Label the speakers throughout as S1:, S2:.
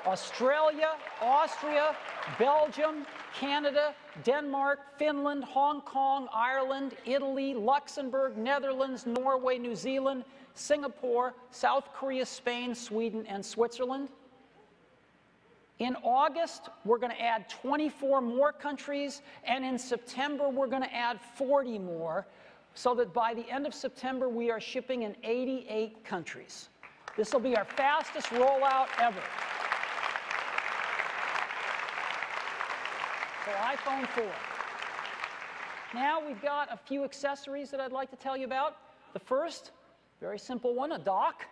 S1: Australia, Austria, Belgium, Canada, Denmark, Finland, Hong Kong, Ireland, Italy, Luxembourg, Netherlands, Norway, New Zealand, Singapore, South Korea, Spain, Sweden, and Switzerland. In August, we're going to add 24 more countries, and in September, we're going to add 40 more, so that by the end of September, we are shipping in 88 countries. This will be our fastest rollout ever. So iPhone 4. Now we've got a few accessories that I'd like to tell you about. The first, very simple one, a dock.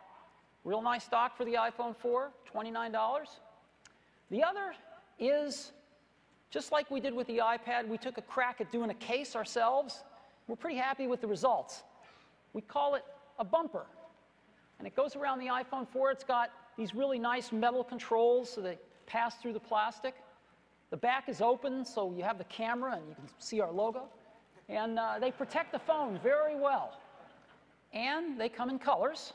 S1: Real nice dock for the iPhone 4, $29. The other is, just like we did with the iPad, we took a crack at doing a case ourselves. We're pretty happy with the results. We call it a bumper. And it goes around the iPhone 4. It's got these really nice metal controls so they pass through the plastic. The back is open, so you have the camera and you can see our logo. And they protect the phone very well. And they come in colors.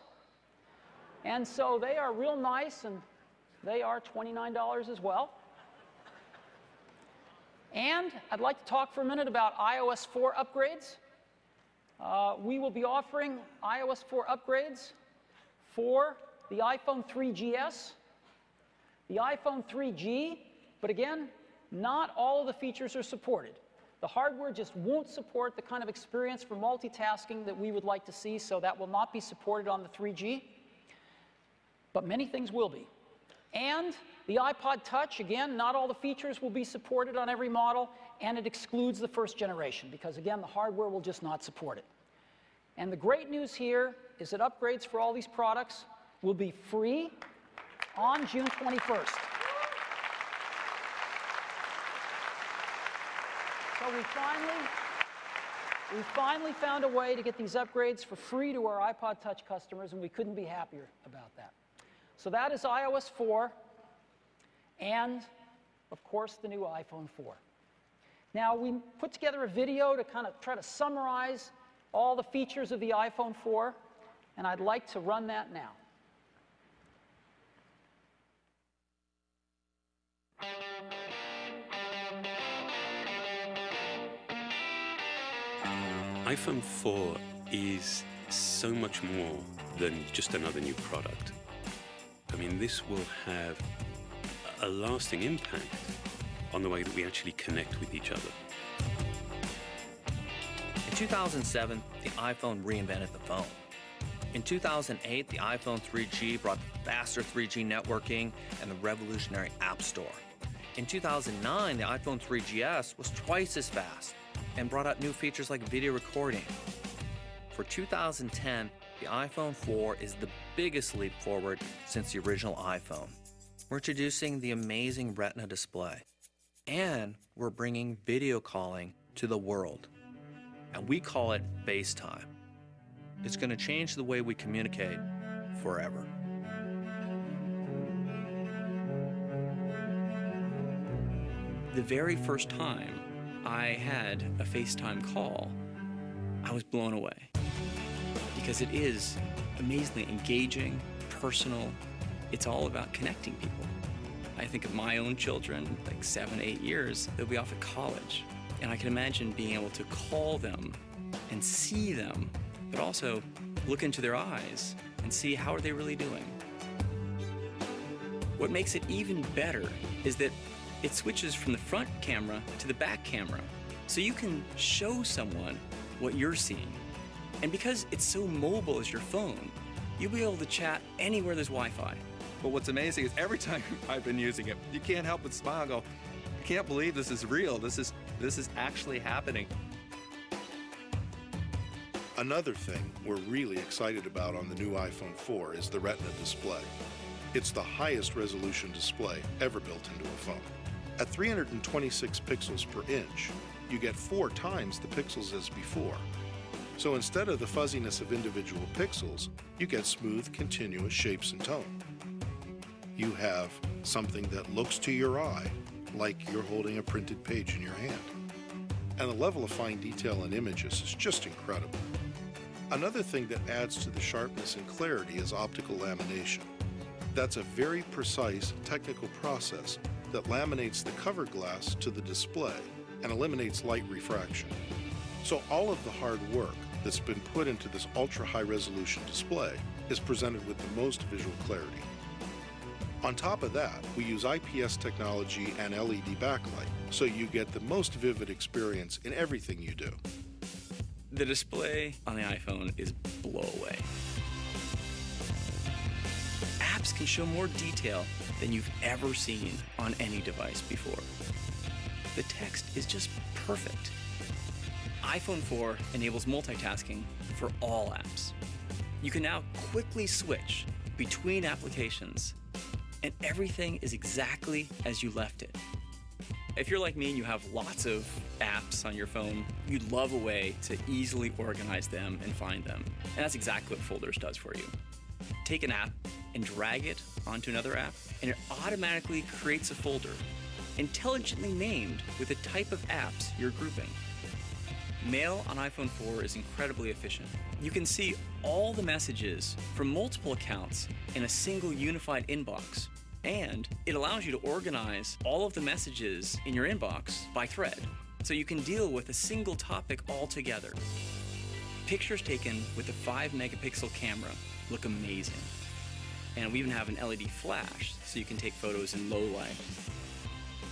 S1: And so they are real nice, and they are $29 as well. And I'd like to talk for a minute about iOS 4 upgrades. We will be offering iOS 4 upgrades for the iPhone 3GS, the iPhone 3G, but again, not all of the features are supported. The hardware just won't support the kind of experience for multitasking that we would like to see, so that will not be supported on the 3G. But many things will be. And the iPod Touch, again, not all the features will be supported on every model, and it excludes the first generation, because again, the hardware will just not support it. And the great news here is that upgrades for all these products will be free on June 21st. So we finally found a way to get these upgrades for free to our iPod Touch customers, and we couldn't be happier about that. So that is iOS 4 and, of course, the new iPhone 4. Now, we put together a video to kind of try to summarize all the features of the iPhone 4, and I'd like to run that now.
S2: iPhone 4 is so much more than just another new product. I mean, this will have a lasting impact on the way that we actually connect with each other.
S3: In 2007, the iPhone reinvented the phone. In 2008, the iPhone 3G brought faster 3G networking and the revolutionary App Store. In 2009, the iPhone 3GS was twice as fast and brought out new features like video recording. For 2010, the iPhone 4 is the biggest leap forward since the original iPhone. We're introducing the amazing Retina display, and we're bringing video calling to the world. And we call it FaceTime. It's going to change the way we communicate forever. The very first time I had a FaceTime call, I was blown away. Because it is amazingly engaging, personal. It's all about connecting people. I think of my own children, like 7, 8 years, they'll be off at college. And I can imagine being able to call them and see them, but also look into their eyes and see how are they really doing. What makes it even better is that it switches from the front camera to the back camera. So you can show someone what you're seeing. And because it's so mobile as your phone, you'll be able to chat anywhere there's Wi-Fi.
S4: But what's amazing is every time I've been using it, you can't help but smile and go, I can't believe this is real. This is actually happening.
S5: Another thing we're really excited about on the new iPhone 4 is the Retina display. It's the highest resolution display ever built into a phone. At 326 pixels per inch, you get 4 times the pixels as before. So instead of the fuzziness of individual pixels, you get smooth, continuous shapes and tone. You have something that looks to your eye like you're holding a printed page in your hand. And the level of fine detail in images is just incredible. Another thing that adds to the sharpness and clarity is optical lamination. That's a very precise technical process that laminates the cover glass to the display and eliminates light refraction. So all of the hard work that's been put into this ultra-high resolution display is presented with the most visual clarity. On top of that, we use IPS technology and LED backlight, so you get the most vivid experience in everything you do.
S6: The display on the iPhone is blow away. Apps can show more detail than you've ever seen on any device before. The text is just perfect. iPhone 4 enables multitasking for all apps. You can now quickly switch between applications, and everything is exactly as you left it. If you're like me and you have lots of apps on your phone, you'd love a way to easily organize them and find them. And that's exactly what Folders does for you. Take an app and drag it onto another app, and it automatically creates a folder, intelligently named with the type of apps you're grouping. Mail on iPhone 4 is incredibly efficient. You can see all the messages from multiple accounts in a single unified inbox. And it allows you to organize all of the messages in your inbox by thread, so you can deal with a single topic altogether. Pictures taken with a 5-megapixel camera look amazing. And we even have an LED flash, so you can take photos in low light.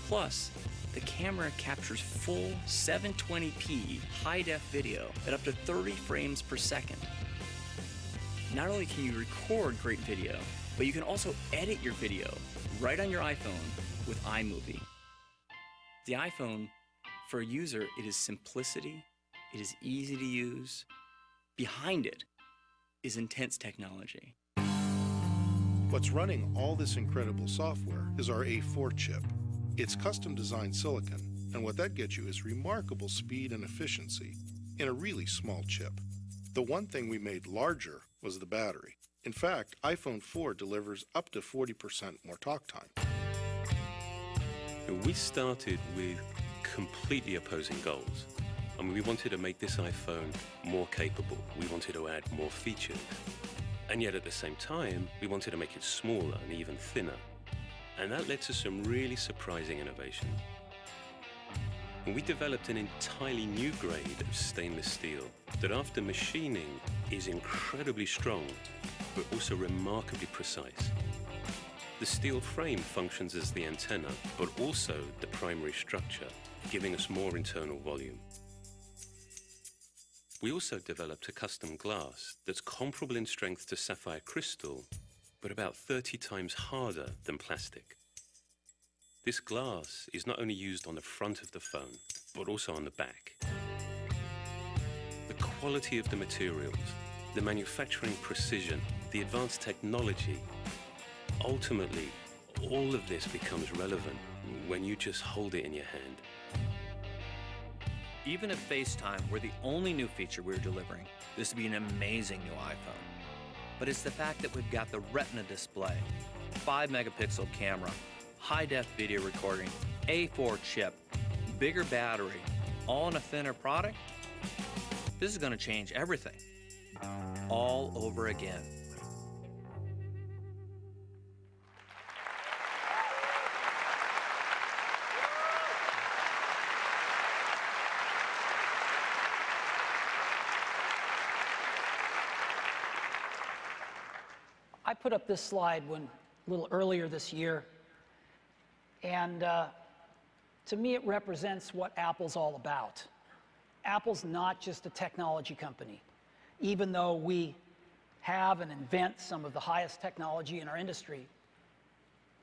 S6: Plus, the camera captures full 720p high-def video at up to 30 frames per second. Not only can you record great video, but you can also edit your video right on your iPhone with iMovie. The iPhone, for a user, it is simplicity, it is easy to use. Behind it is intense technology.
S5: What's running all this incredible software is our A4 chip. It's custom-designed silicon, and what that gets you is remarkable speed and efficiency in a really small chip. The one thing we made larger was the battery. In fact, iPhone 4 delivers up to 40% more talk time.
S2: We started with completely opposing goals. I mean, we wanted to make this iPhone more capable. We wanted to add more features. And yet at the same time, we wanted to make it smaller and even thinner. And that led to some really surprising innovation. And we developed an entirely new grade of stainless steel that after machining is incredibly strong, but also remarkably precise. The steel frame functions as the antenna, but also the primary structure, giving us more internal volume. We also developed a custom glass that's comparable in strength to sapphire crystal, but about 30 times harder than plastic. This glass is not only used on the front of the phone, but also on the back. The quality of the materials, the manufacturing precision, the advanced technology, ultimately, all of this becomes relevant when you just hold it in your hand.
S3: Even if FaceTime were the only new feature we're delivering, this would be an amazing new iPhone. But it's the fact that we've got the Retina display, 5-megapixel camera, high-def video recording, A4 chip, bigger battery, all in a thinner product. This is going to change everything, all over again.
S1: I put up this slide a little earlier this year, and to me it represents what Apple's all about. Apple's not just a technology company. Even though we have and invent some of the highest technology in our industry,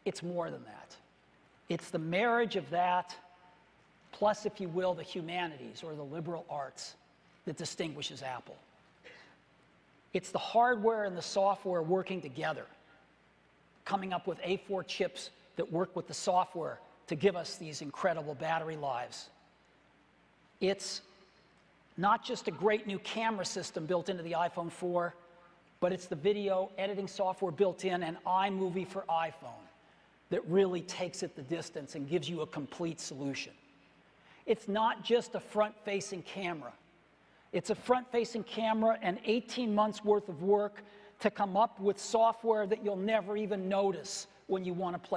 S1: it's more than that. It's the marriage of that, plus, if you will, the humanities or the liberal arts that distinguishes Apple. It's the hardware and the software working together, coming up with A4 chips that work with the software to give us these incredible battery lives. It's not just a great new camera system built into the iPhone 4, but it's the video editing software built in and iMovie for iPhone that really takes it the distance and gives you a complete solution. It's not just a front-facing camera. It's a front-facing camera and 18 months worth of work to come up with software that you'll never even notice when you want to play